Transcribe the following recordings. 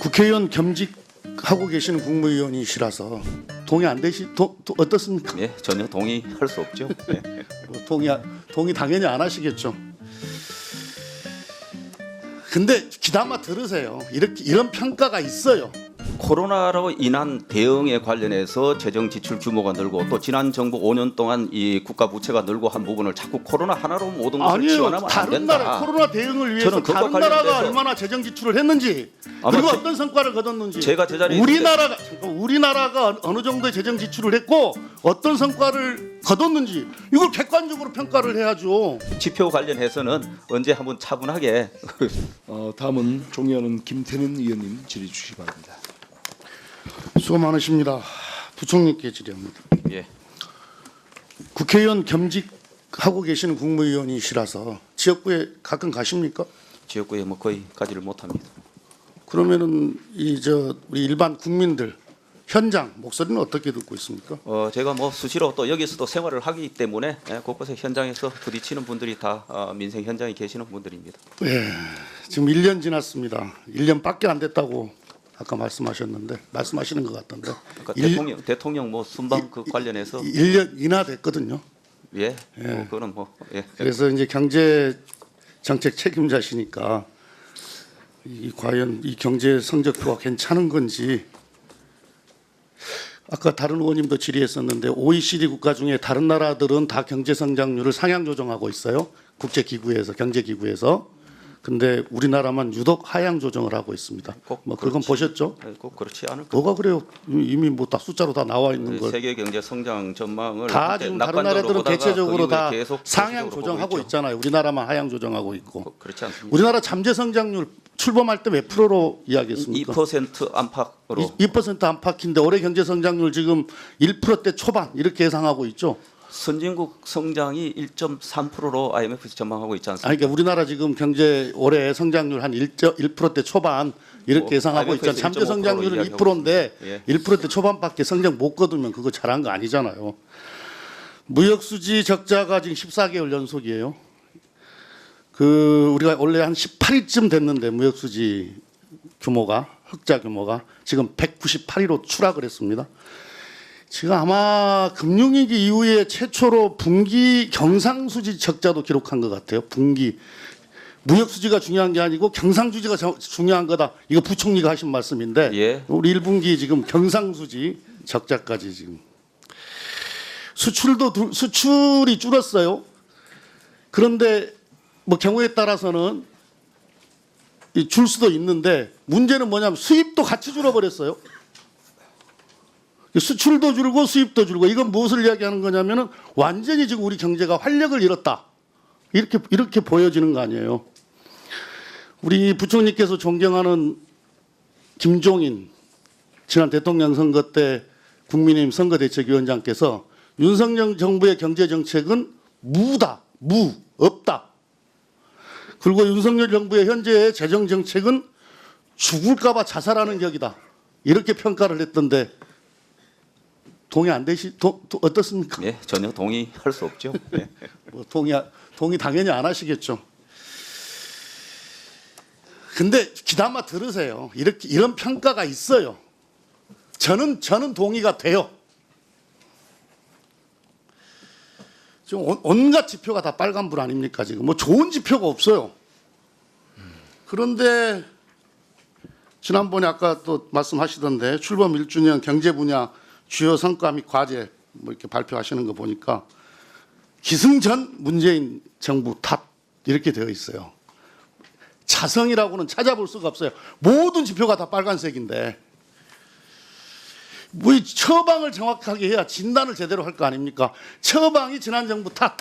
국회의원 겸직하고 계시는 국무위원이시라서 동의 안 어떻습니까? 예, 전혀 동의할 수 없죠. 예. 동의 당연히 안 하시겠죠. 근데 귀담아 들으세요. 이런 평가가 있어요. 코로나로 인한 대응에 관련해서 재정 지출 규모가 늘고 또 지난 정부 5년 동안 이 국가 부채가 늘고 한 부분을 자꾸 코로나 하나로 모든 것을 아니에요. 지원하면 안 다른 된다. 나라 코로나 대응을 위해서 저는 그것과 다른 나라가 관련돼서 얼마나 재정 지출을 했는지 아마 그리고 어떤 성과를 거뒀는지 제가 제자리에 우리나라가 어느 정도의 재정 지출을 했고 어떤 성과를 거뒀는지 이걸 객관적으로 평가를 해야죠. 지표 관련해서는 언제 한번 차분하게 다음은 존경하는 김태년 의원님 질의 주시기 바랍니다. 수고 많으십니다. 부총리께 질의합니다. 예. 국회의원 겸직하고 계시는 국무위원이시라서 지역구에 가끔 가십니까? 지역구에 뭐 거의 가지를 못합니다. 그러면은 우리 일반 국민들 현장 목소리는 어떻게 듣고 있습니까? 제가 뭐 수시로 또 여기서도 생활을 하기 때문에 곳곳에 현장에서 부딪히는 분들이 다 민생 현장에 계시는 분들입니다. 예, 지금 1년 지났습니다. 1년밖에 안 됐다고 아까 말씀하시는 것 같던데. 아까 대통령 뭐 순방 그 관련해서 1년이나 됐거든요. 예, 뭐 그거는 뭐 예. 그래서 이제 경제 정책 책임자시니까 과연 이 경제 성적표가 괜찮은 건지. 아까 다른 의원님도 질의했었는데 OECD 국가 중에 다른 나라들은 다 경제 성장률을 상향 조정하고 있어요. 국제기구에서 경제기구에서. 근데 우리나라만 유독 하향 조정을 하고 있습니다. 뭐 그건 보셨죠? 꼭 그렇지 않을 거. 뭐가 그래요? 이미 뭐 다 숫자로 다 나와 있는 걸. 세계 경제 성장 전망을 다 지금 다른 나라들은 대체적으로 다 상향 조정하고 있죠. 있잖아요. 우리나라만 하향 조정하고 있고. 그렇지 않습니다. 우리나라 잠재 성장률 출범할 때 몇 프로로 이야기했습니까? 2% 안팎으로 2% 안팎인데 올해 경제 성장률 지금 1%대 초반 이렇게 예상하고 있죠. 선진국 성장이 1.3%로 IMF에서 전망하고 있지 않습니까? 아니, 그러니까 우리나라 지금 경제 올해 성장률 한 1%대 초반 이렇게 뭐, 예상하고 있잖아요. IMF 에서 잠재 1.5% 성장률은 이야기하고 2%인데 예. 1%대 초반밖에 성장 못 거두면 그거 잘한 거 아니잖아요. 무역 수지 적자가 지금 14개월 연속이에요. 우리가 원래 한 18위쯤 됐는데 무역 수지 규모가 흑자 규모가 지금 198위로 추락을 했습니다. 지금 아마 금융위기 이후에 최초로 분기 경상수지 적자도 기록한 것 같아요. 분기 무역수지가 중요한 게 아니고 경상수지가 중요한 거다. 이거 부총리가 하신 말씀인데 예. 우리 1분기 지금 경상수지 적자까지 지금 수출이 줄었어요. 그런데 뭐 경우에 따라서는 줄 수도 있는데 문제는 뭐냐면 수입도 같이 줄어버렸어요. 수출도 줄고 수입도 줄고 이건 무엇을 이야기하는 거냐면은 완전히 지금 우리 경제가 활력을 잃었다. 이렇게 보여지는 거 아니에요. 우리 부총리께서 존경하는 김종인 지난 대통령 선거 때 국민의힘 선거대책위원장께서 윤석열 정부의 경제 정책은 없다. 그리고 윤석열 정부의 현재의 재정 정책은 죽을까봐 자살하는 격이다. 이렇게 평가를 했던데. 동의 어떻습니까? 예, 전혀 동의할 수 없죠. 예. 뭐 동의 당연히 안 하시겠죠. 근데 귀담아 들으세요. 이런 평가가 있어요. 저는 동의가 돼요. 지금 온갖 지표가 다 빨간불 아닙니까? 지금 뭐 좋은 지표가 없어요. 그런데 지난번에 아까 또 말씀하시던데 출범 1주년 경제 분야 주요 성과 및 과제 뭐 이렇게 발표하시는 거 보니까 기승전 문재인 정부 탓 이렇게 되어 있어요. 자성이라고는 찾아볼 수가 없어요. 모든 지표가 다 빨간색인데 뭐 처방을 정확하게 해야 진단을 제대로 할 거 아닙니까? 처방이 지난 정부 탓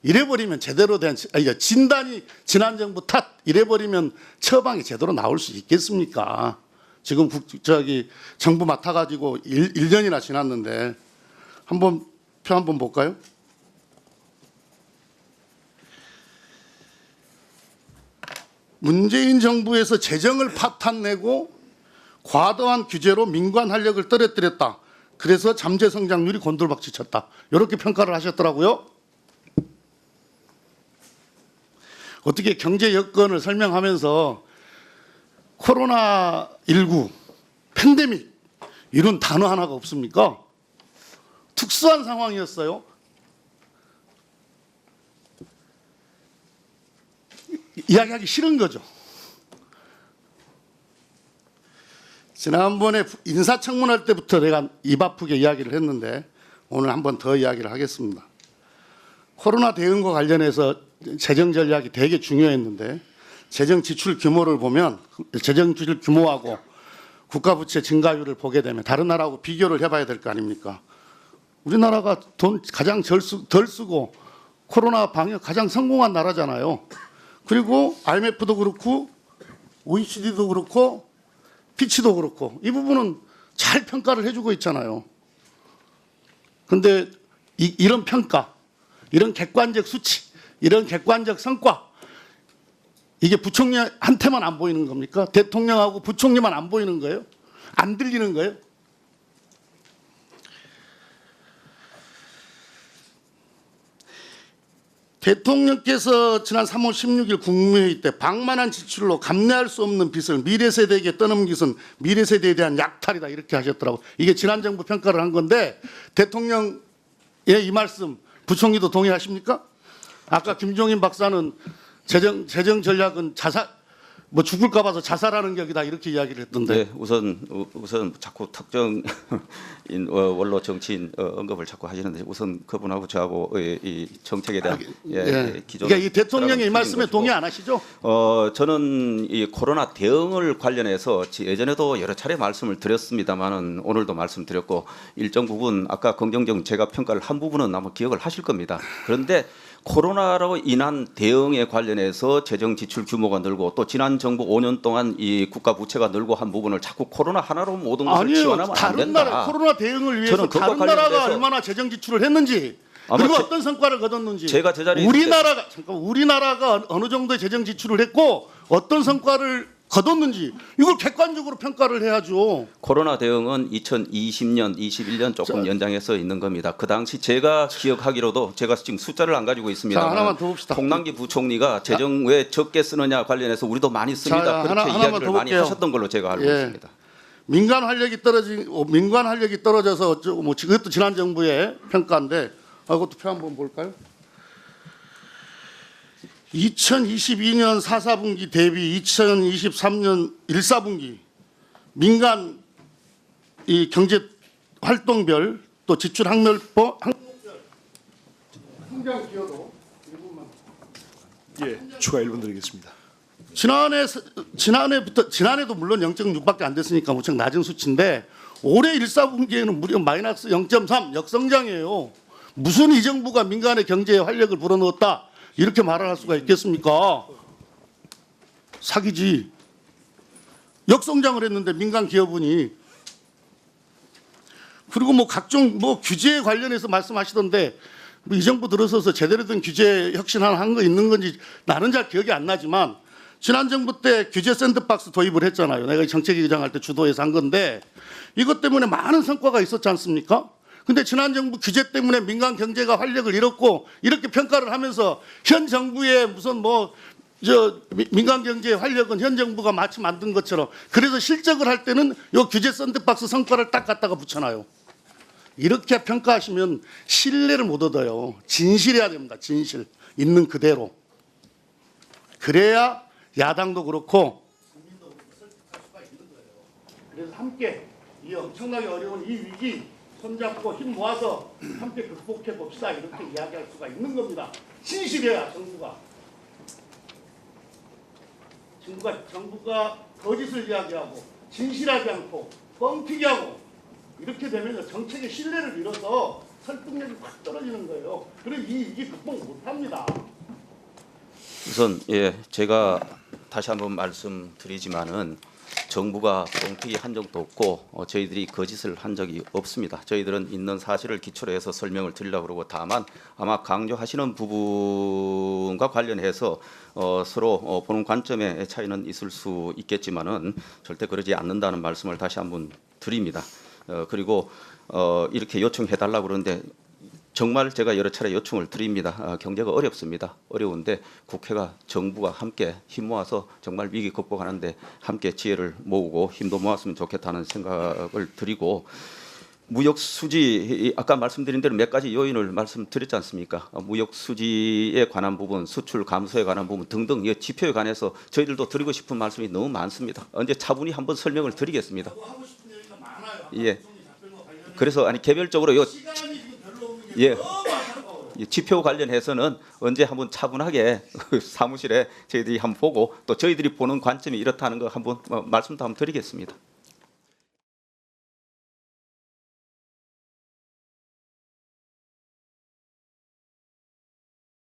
이래버리면 제대로 된 진단이 지난 정부 탓 이래버리면 처방이 제대로 나올 수 있겠습니까? 지금 정부 맡아가지고 1년이나 지났는데 표 한번 볼까요? 문재인 정부에서 재정을 파탄내고 과도한 규제로 민관 활력을 떨어뜨렸다. 그래서 잠재 성장률이 곤돌박질 쳤다. 이렇게 평가를 하셨더라고요. 어떻게 경제 여건을 설명하면서 코로나19 팬데믹 이런 단어 하나가 없습니까? 특수한 상황이었어요. 이야기하기 싫은 거죠. 지난번에 인사청문할 때부터 내가 입 아프게 이야기를 했는데 오늘 한 번 더 이야기를 하겠습니다. 코로나 대응과 관련해서 재정 전략이 되게 중요했는데 재정 지출 규모를 보면 재정 지출 규모하고 국가 부채 증가율을 보게 되면 다른 나라하고 비교를 해봐야 될 거 아닙니까? 우리나라가 돈 가장 덜 쓰고 코로나 방역 가장 성공한 나라잖아요. 그리고 IMF도 그렇고 OECD도 그렇고 피치도 그렇고 이 부분은 잘 평가를 해주고 있잖아요. 그런데 이런 평가, 이런 객관적 수치, 이런 객관적 성과 이게 부총리한테만 안 보이는 겁니까? 대통령하고 부총리만 안 보이는 거예요? 안 들리는 거예요? 대통령께서 지난 3월 16일 국무회의 때 방만한 지출로 감내할 수 없는 빚을 미래 세대에게 떠넘긴 것은 미래 세대에 대한 약탈이다 이렇게 하셨더라고요. 이게 지난 정부 평가를 한 건데 대통령의 이 말씀 부총리도 동의하십니까? 아까 김종인 박사는 재정 전략은 뭐 죽을까 봐서 자살하는 격이다 이렇게 이야기를 했던데. 네, 우선 자꾸 특정인 원로 정치인 언급을 자꾸 하시는데 우선 그분하고 저하고 이 정책에 대한 기존. 그러니까 이 대통령의 이 말씀에 동의 안 하시죠? 저는 이 코로나 대응을 관련해서 예전에도 여러 차례 말씀을 드렸습니다만은 오늘도 말씀드렸고 일정 부분 아까 긍정적 제가 평가를 한 부분은 아마 기억을 하실 겁니다. 그런데 코로나로 인한 대응에 관련해서 재정 지출 규모가 늘고 또 지난 정부 5년 동안 이 국가 부채가 늘고 한 부분을 자꾸 코로나 하나로 모든 것을 아니요. 지원하면 안 다른 된다. 나라 코로나 대응을 위해서 저는 그것과 다른 나라가 관련돼서 얼마나 재정 지출을 했는지 아마 그리고 어떤 성과를 거뒀는지 제가 저 자리에 우리나라가 어느 정도의 재정 지출을 했고 어떤 성과를 거뒀는지 이걸 객관적으로 평가를 해야죠. 코로나 대응은 2020년, 21년 조금 연장해서 있는 겁니다. 그 당시 제가 기억하기로도 제가 지금 숫자를 안 가지고 있습니다. 자, 하나만 더 봅시다. 홍남기 부총리가 재정 왜 적게 쓰느냐 관련해서 우리도 많이 씁니다. 자, 그렇게 하나만 이야기를 더 많이 볼게요. 하셨던 걸로 제가 알고 예. 있습니다. 민간 활력이 떨어져서 뭐 이것도 지난 정부의 평가인데 그것도 표 한번 볼까요? 2022년 4사분기 대비 2023년 1사분기 민간 이 경제 활동별 또 지출 항목별 성장 기여도 예, 추가 1분 드리겠습니다. 지난해도 물론 0.6밖에 안 됐으니까 무척 낮은 수치인데 올해 1사분기에는 무려 마이너스 0.3 역성장이에요. 무슨 이 정부가 민간의 경제에 활력을 불어넣었다 이렇게 말을 할 수가 있겠습니까? 사기지. 역성장을 했는데 민간 기업은이. 그리고 뭐 각종 뭐 규제에 관련해서 말씀하시던데 뭐 이 정부 들어서서 제대로 된 규제 혁신 하나 한 거 있는 건지 나는 잘 기억이 안 나지만 지난 정부 때 규제 샌드박스 도입을 했잖아요. 내가 정책위 의장할 때 주도해서 한 건데 이것 때문에 많은 성과가 있었지 않습니까? 근데 지난 정부 규제 때문에 민간 경제가 활력을 잃었고 이렇게 평가를 하면서 현 정부의 무슨 민간 경제의 활력은 현 정부가 마치 만든 것처럼 그래서 실적을 할 때는 요 규제 샌드박스 성과를 딱 갖다가 붙여놔요. 이렇게 평가하시면 신뢰를 못 얻어요. 진실해야 됩니다. 진실. 있는 그대로. 그래야 야당도 그렇고 국민도 설득할 수가 있는 거예요. 그래서 함께 이 엄청나게 어려운 이 위기 손잡고 힘 모아서 함께 극복해 봅시다 이렇게 이야기할 수가 있는 겁니다. 진실해야 정부가 거짓을 이야기하고 진실하지 않고 뻥튀기 하고 이렇게 되면 정책의 신뢰를 잃어서 설득력이 확 떨어지는 거예요. 그래서 이 위기 극복 못합니다. 우선 제가 다시 한번 말씀드리지만은 정부가 뻥튀기 한 적도 없고 저희들이 거짓을 한 적이 없습니다. 저희들은 있는 사실을 기초로 해서 설명을 드리려고 그러고 다만 아마 강조하시는 부분과 관련해서 서로 보는 관점의 차이는 있을 수 있겠지만은 절대 그러지 않는다는 말씀을 다시 한번 드립니다. 그리고 이렇게 요청해달라고 그러는데 정말 제가 여러 차례 요청을 드립니다. 경제가 어렵습니다. 어려운데 국회가 정부가 함께 힘 모아서 정말 위기 극복하는데 함께 지혜를 모으고 힘도 모았으면 좋겠다는 생각을 드리고 무역 수지 아까 말씀드린 대로 몇 가지 요인을 말씀드렸지 않습니까? 무역 수지에 관한 부분, 수출 감소에 관한 부분 등등 이 지표에 관해서 저희들도 드리고 싶은 말씀이 너무 많습니다. 언제 차분히 한번 설명을 드리겠습니다. 예. 그래서 아니 개별적으로 예. 이 지표 관련해서는 언제 한번 차분하게 사무실에 저희들이 한번 보고 또 저희들이 보는 관점이 이렇다는 거 한번 말씀도 한번 드리겠습니다.